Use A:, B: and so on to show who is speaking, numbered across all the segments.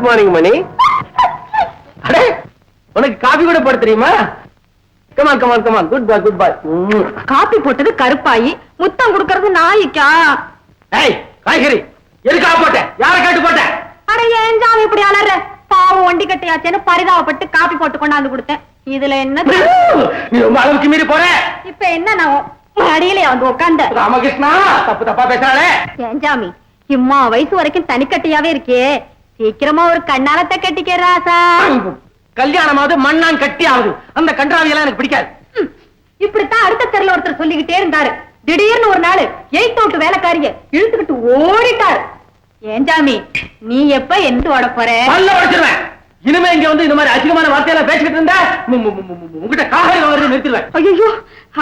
A: Good morning மணி. அடே உனக்கு coffee கூட போட தெரியுமா? Come on come on come on. Good bye good பாய்.
B: காப்பி போட்டது கருப்பாயி, முத்தம் கொடுக்கறது நாய்க்கா?
A: ஏய் காய்கறி எதுக்காக போட்ட? யார கேட்டு போட்ட?
B: அட ஏன் ஜாமி இப்படி அலற? பாவம் ஒண்டி கட்டையாச்சேன்னு பரிதாபப்பட்டு காப்பி போட்டு கொண்டாந்து கொடுத்தேன். இதுல என்ன
A: நீ ரொம்ப அளவுக்கு மீறி போற.
B: இப்ப என்ன நான் அடியிலே வந்து உட்கார்ந்த?
A: ராமகிருஷ்ணா தப்பு தப்பா பேசுறாளே.
B: ஏன் ஜாமி இம்மா வயசு வரைக்கும் தனிக்கட்டையாவே இருக்கே, சீக்கிரமா ஒரு கண்ணாலத்தை கட்டிக்கிறாசா.
A: கல்யாணமாவது மண்ணான் கட்டி ஆகுது. அந்த கன்றாவியெல்லாம் எனக்கு பிடிக்காது.
B: இப்படித்தான் அடுத்த தெருல ஒருத்தர் சொல்லிக்கிட்டே இருந்தாரு. திடீர்னு ஒரு நாள் 8 அவுட் வேலைக்காரிய இழுத்துக்கிட்டு ஓடிட்டாரு. ஏன் ஜாமி நீ எப்ப எந்த ஓட போற?
A: பல்ல உடைச்சிருவேன். இனிமே இங்க வந்து இந்த மாதிரி அதிகமான வார்த்தையெல்லாம் பேசிக்கிட்டு இருந்தா உங்ககிட்ட காகரி வருது நிறுத்திடுவேன்.
B: ஐயோ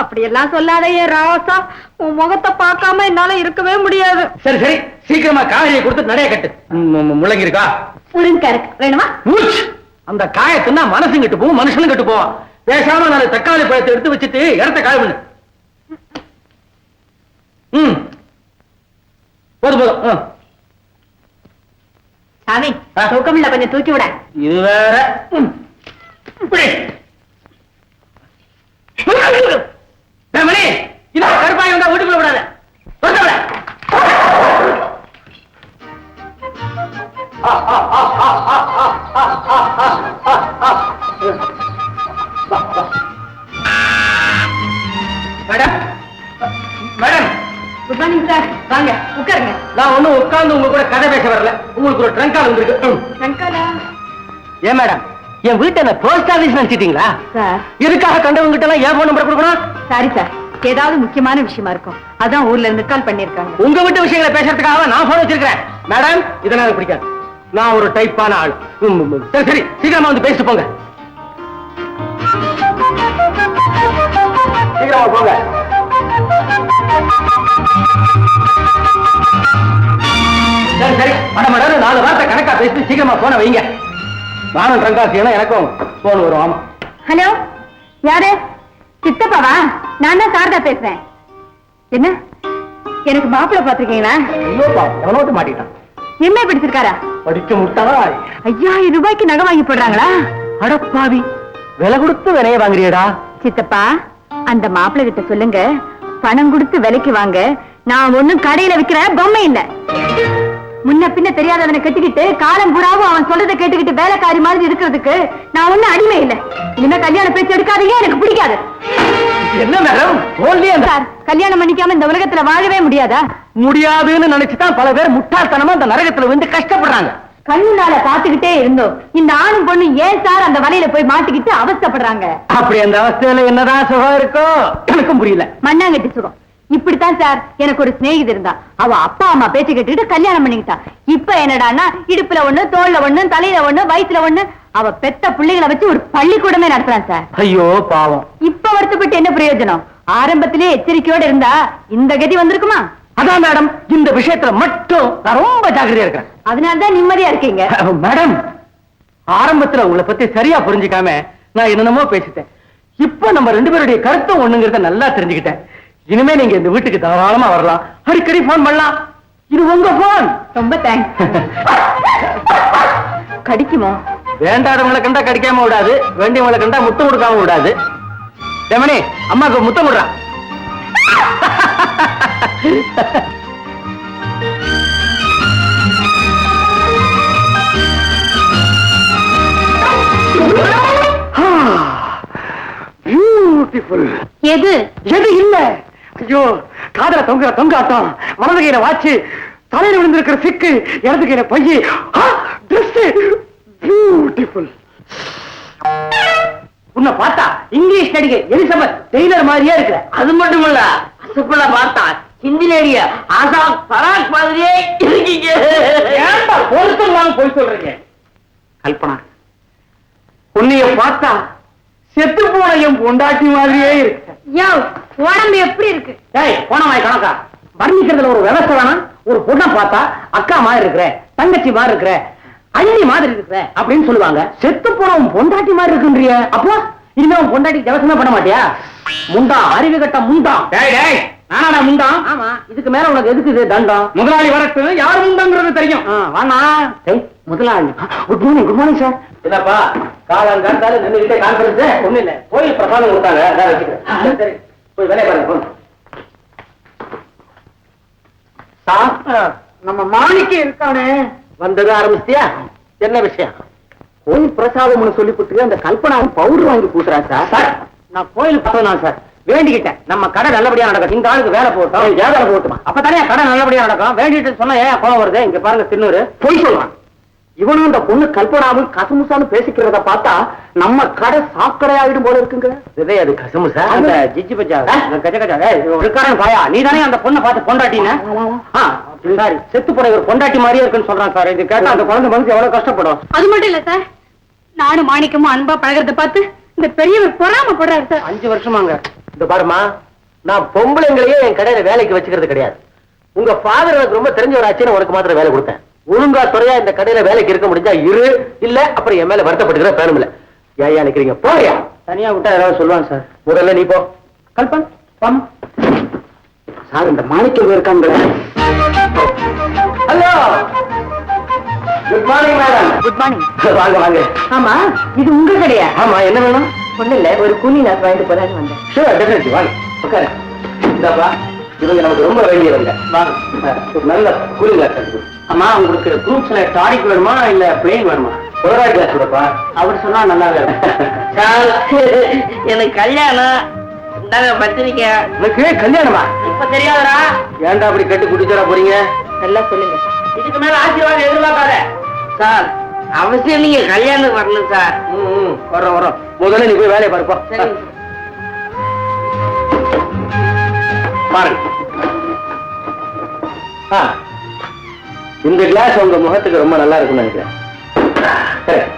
B: அப்படி எல்லாம் சொல்லாதே ராசா, உன் முகத்தை பார்க்காம என்னால இருக்கவே முடியாது.
A: சரி சரி சீக்கிரமா காகரியை கொடுத்து நடைய கட்டு. முள்ளங்கி இருக்கா?
B: முருங்கருக்கு வேணுமா?
A: அந்த காயத்துனா மனசும் கெட்டு போவோம், மனுஷனும் கெட்டு போவான். பேசாம நான் தக்காளி பழத்தை எடுத்து வச்சுட்டு இடத்த காய பண்ணு. போதும் போதும்.
B: சாமி தூக்கமில்ல, கொஞ்சம் தூக்கி விட.
A: இது வேற. மணி இத கருப்பாய் வந்தா வீட்டுக்குள்ள விடாத. Madam madam
B: good morning sir. வாங்க உட்காருங்க.
A: நான் ஒண்ணும் உட்கார்ந்து உங்க கூட கதை பேச வரல. உங்களுக்கு ஒரு ட்ரங்க் கால் வந்திருக்கு.
B: ட்ரங்காலா?
A: ஏன் மேடம் என் வீட்டை என்ன போஸ்ட் ஆபீஸ் நினைச்சிட்டீங்களா?
B: சார்
A: எதுக்காக கண்டவங்க கிட்ட எல்லாம் ஏன் போன் நம்பர் கொடுக்கணும்?
B: சாரி சார், ஏதாவது முக்கியமான விஷயமா இருக்கும், அதான் ஊர்ல இருந்து கால் பண்ணிருக்காங்க.
A: உங்க வீட்டு விஷயங்களை பேசுறதுக்காக நான் போன் வச்சிருக்கேன். மேடம் இதெல்லாம் எனக்கு பிடிக்காது. நான் ஒரு டைப்பான ஆள். சரி சரி சீக்கிரமா வந்து பேசிட்டு போங்க. சீக்கிரமா போங்க. சரி சரி மடம் 4 வார்த்தை கணக்கா பேசி சீக்கிரமா போன வைங்க. நானும் ட்ரங்கா செய்யணும், எனக்கும் போன் வரும். ஆமா.
B: ஹலோ யாரு? சித்தப்பாவா? நான் தான் சாரதா பேசுறேன். என்ன எனக்கு மாப்பிள்ளை பாத்திருக்கீங்களா?
A: ஐயோப்பா எவனோட்டு மாட்டிட்டான்.
B: என்ன பிடிச்சிருக்காரா?
A: படிக்க முட்டா
B: 5000 ரூபாய்க்கு நகை வாங்கி போடுறாங்களா?
A: அடப்பாவி விலை கொடுத்து விலைய வாங்குறியடா.
B: சித்தப்பா அந்த மாப்பிள்ளை கிட்ட சொல்லுங்க, பணம் கொடுத்து விலைக்கு வாங்க. நான் ஒண்ணும் கடையில விக்கிற பொம்மை இல்ல. முன்ன பின்ன தெரியாதவனை கட்டிக்கிட்டு காலம் பூராவும் அவன் சொல்றதை கேட்டுக்கிட்டு வேலைக்காரி மாதிரி இருக்கிறதுக்கு நான் ஒண்ணும் அடிமை இல்ல. இனிமே கல்யாண பேச்சு எடுக்காதீங்க, எனக்கு பிடிக்காது.
A: என்ன மேடம்
B: சார், கல்யாணம் பண்ணிக்காம இந்த உலகத்துல வாழவே முடியாதா?
A: முடியாதுன்னு நினைச்சுதான் பல பேர் முட்டாள்தனமா அந்த நரகத்துல வந்து கஷ்டப்படுறாங்க.
B: கண்ணுனால பாத்துக்கிட்டே இருந்தோம் இந்த ஆணும் பொண்ணு ஏன் சார் அந்த வலையில போய் மாட்டிக்கிட்டு அவஸ்தைப்படுறாங்க?
A: அப்படி அந்த அவஸ்தையில என்னதான் சுகம் இருக்கோ எனக்கும் புரியல.
B: மண்ணாங்கட்டி சுகம். இப்படித்தான் சார் எனக்கு ஒரு சிநேகிதி இருந்தா. அவ அப்பா அம்மா பேச்சு கேட்டுக்கிட்டு கல்யாணம் பண்ணிக்கிட்டா. இப்ப என்னடான்னா இடுப்புல ஒண்ணு, தோல்ல ஒண்ணு, தலையில ஒண்ணு, வயிற்றுல ஒண்ணு, அவ பெத்த பிள்ளைகளை வச்சு ஒரு பள்ளிக்கூடமே நடத்துறான் சார்.
A: ஐயோ பாவம்.
B: இப்ப வருத்தப்பட்டு என்ன பிரயோஜனம்? ஆரம்பத்திலே எச்சரிக்கையோட இருந்தா இந்த கதி வந்திருக்குமா?
A: அதான் மேடம் இந்த விஷயத்துல மட்டும் நான் ரொம்ப ஜாக்கிரதையா இருக்கேன்.
B: அதனாலதான் நிம்மதியா இருக்கீங்க.
A: மேடம் ஆரம்பத்துல உங்களை பத்தி சரியா புரிஞ்சுக்காம நான் என்னென்னமோ பேசிட்டேன். இப்ப நம்ம 2 பேருடைய கருத்து ஒண்ணுங்கிறத நல்லா தெரிஞ்சுக்கிட்டேன். இனிமே நீங்க இந்த வீட்டுக்கு தாராளமா வரலாம், அடிக்கடி போன் பண்ணலாம். இது உங்க போன்.
B: ரொம்ப தேங்க்ஸ். கடிக்குமோ?
A: வேண்டாதவங்களை கண்டா கடிக்காம விடாது, வேண்டியவங்களை கண்டா முத்தம் கொடுக்காம விடாது. ரமணி அம்மாக்கு முத்தம் கொடுறான். பியூட்டிஃபுல்.
B: எது
A: எது இல்ல. ஐயோ காதல தொங்காட்டம், வலது கையில வாட்சி, தலையில விழுந்திருக்கிற சிக்கு, இடது கையில பையி, பியூட்டிஃபுல். உன்னை பார்த்தா இங்கிலீஷ் நடிகை எலிசபெத் டெய்லர் மாதிரியே இருக்கிற. அது மட்டும் இல்ல அசுப்புல பார்த்தா ஹிந்தி நடிகை ஆசா பராக் மாதிரியே இருக்கீங்க. பொருத்தம் போய் சொல்றீங்க. கல்பனா உன்னைய பார்த்தா செத்து போன என் பொண்டாட்டி மாதிரியே இருக்கு.
B: உடம்பு எப்படி இருக்கு?
A: போனவாய் கணக்கா வர்ணிக்கிறதுல ஒரு விவசாய வேணாம். ஒரு பொண்ணை பார்த்தா அக்கா மாதிரி இருக்கிற, தங்கச்சி மாதிரி இருக்கிற, அண்ணி மாதிரி இருக்கிற அப்படின்னு சொல்லுவாங்க. செத்து போன உன் பொண்டாட்டி மாதிரி இருக்குன்றிய. அப்போ இனிமே உன் பொண்டாட்டி ஜவசமே பண்ண மாட்டியா? முண்டா அறிவு கட்ட முண்டா. நானா முண்டம்? ஆமா. இதுக்கு மேல உனக்கு எதுக்கு இது தண்டம்? முதலாளி வரட்டு யார் முண்டங்கிறது தெரியும். வாண்ணா. முதலாளி குட் மார்னிங் சார். என்னப்பா காலம் கண்டாலும் நின்றுகிட்டே கான்ஃபரன்ஸ்? ஒண்ணு இல்ல, கோயில் பிரசாதம் கொடுத்தாங்க, அதான் வச்சுக்கிறேன். சரி போய் வேலையை பாருங்க. சார், நம்ம மாணிக்கம் இருக்கானே, வந்தது ஆரம்பிச்சியா? என்ன விஷயம்? கோயில் பிரசாதம்னு சொல்லிவிட்டு அந்த கல்பனா பவுடர் வாங்கி பூசுறா சார். நான் கோயில் பார்த்தேன் சார், வேண்டிக்கிட்டேன் நம்ம கடை நல்லபடியா நடக்கும், இந்த ஆளுக்கு வேலை போட்டோம், வேலை போட்டுமா, அப்பதானே கடை நல்லபடியா நடக்கும். வேண்டிட்டு சொன்னா ஏன் கோவம் வருது? இங்க பாருங்க, தின்னூறு பொய் சொல்றான். இவனும் அந்த பொண்ணு கல்பனாவும் கசமுசான்னு பேசிக்கிறத பார்த்தா நம்ம கடை சாக்கடை ஆயிடும் போல இருக்குங்க. அது கசமுசா, அந்த ஜிஜி பஜா கஜ கஜா இருக்காரன் பாயா, நீ தானே அந்த பொண்ணை பார்த்து பொண்டாட்டின்னு? சாரி, செத்து போன ஒரு பொண்டாட்டி மாதிரியே இருக்குன்னு சொல்றான் சார். இது கேட்டா அந்த குழந்தை மனசு எவ்வளவு கஷ்டப்படும்.
B: அது மட்டும் இல்ல சார், நானும் மாணிக்கமும் அன்பா பழகிறத பார்த்து இந்த பெரியவர் பொறாமப்படுறாரு சார்.
A: 5 வருஷமாங்க. இந்த பாருமா, நான் பொம்பளைங்களையே என் கடையில வேலைக்கு வச்சுக்கிறது கிடையாது. உங்க ஃபாதர் எனக்கு ரொம்ப தெரிஞ்சவராச்சுன்னு உனக்கு மாத்திரம் வேலை கொடுத்தேன். ஒழுங்கா துறையா இந்த கடையில வேலைக்கு இருக்க முடிஞ்சா இரு, இல்ல அப்புறம் என் மேல வருத்தப்பட்டுக்கிற பேரும் இல்ல. ஏன் நினைக்கிறீங்க? போறியா? தனியா விட்டா ஏதாவது சொல்லுவாங்க சார். முதல்ல நீ போ. கல்பன் வாமா. சார், இந்த மாணிக்கம் இருக்காங்க. Hello, good morning madam.
B: Good morning.
A: வாங்க வாங்க.
B: ஆமா, இது உங்க கடையா?
A: ஆமா, என்ன வேணும்?
B: ஒண்ணு இல்ல, ஒரு கூலி நாள் வாங்கிட்டு போலான்னு வந்தேன்.
A: ஷூர், டெஃபினெட்லி வாங்க உட்காரு. இந்தாப்பா, இவங்க நமக்கு ரொம்ப வேண்டியவங்க. வாங்க, ஒரு நல்ல கூலி கிளாஸ் எடுத்து. ஆமா, உங்களுக்கு குரூப்ஸ்ல டானிக் வேணுமா இல்ல பிளெயின் வேணுமா? புலராய் கிளாஸ் கொடுப்பா. அவர் சொன்னா நல்லா எனக்கு கல்யாணம். பத்திரிக்கை. உனக்கு கல்யாணமா? இப்ப தெரியாதடா. ஏன்டா அப்படி கட்டு குடிச்சா போறீங்க?
B: நல்லா சொல்லுங்க.
A: இதுக்கு மேல ஆசீர்வாதம் எதிர்பார்க்காத சார். அவசியம் நீங்க கல்யாணம் வரணும் சார். வரோம். முதல்ல நீ போய் வேலையை பார்ப்போம். பாருங்க, இந்த கிளாஸ் உங்க முகத்துக்கு ரொம்ப நல்லா இருக்கும்னு நினைக்கிறேன்.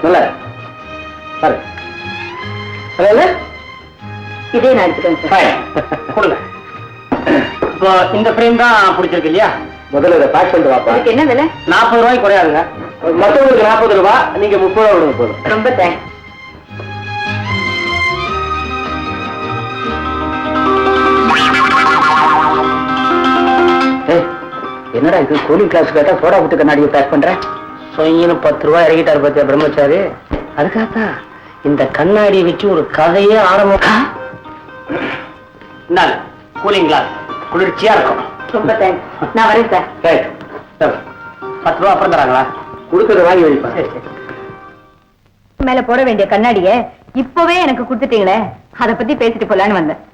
A: நல்லா பாருங்க.
B: இதே நான் எடுத்துக்கேன் சார்.
A: கொடுங்க. இப்போ இந்த ஃப்ரேம் தான் பிடிச்சிருக்கு இல்லையா? முதல்ல இதை பேக் பண்ணிட்டு வாப்பா.
B: இதுக்கு என்ன விலை?
A: 40 ரூபாய்க்கு குறையாதுங்க. மற்றவங்களுக்கு 40 ரூபா, நீங்க 30 ரூபா கொடுங்க போதும்.
B: ரொம்ப தேங்க்ஸ்.
A: என்னடா இது, கூலிங் கிளாஸ் கேட்டா சோடா புட்டு கண்ணாடியை பேக் பண்றேன். சொயின்னு 10 ரூபாய் இறங்கிட்டாரு பத்தியா பிரம்மச்சாரி. அதுக்காகத்தான் இந்த கண்ணாடியை வச்சு ஒரு கதையே ஆரம்பம். இந்தாங்க கூலிங் கிளாஸ், குளிர்ச்சியா இருக்கும்.
B: ரொம்ப தேங்க்ஸ். நான் வரேன் சார்.
A: 10 ரூபா அப்புறம் தராங்களா? கொடுக்கறத வாங்கி வைப்பா.
B: மேல போட வேண்டிய கண்ணாடிய இப்பவே எனக்கு கொடுத்துட்டீங்களே, அதை பத்தி பேசிட்டு போலான்னு வந்தேன்.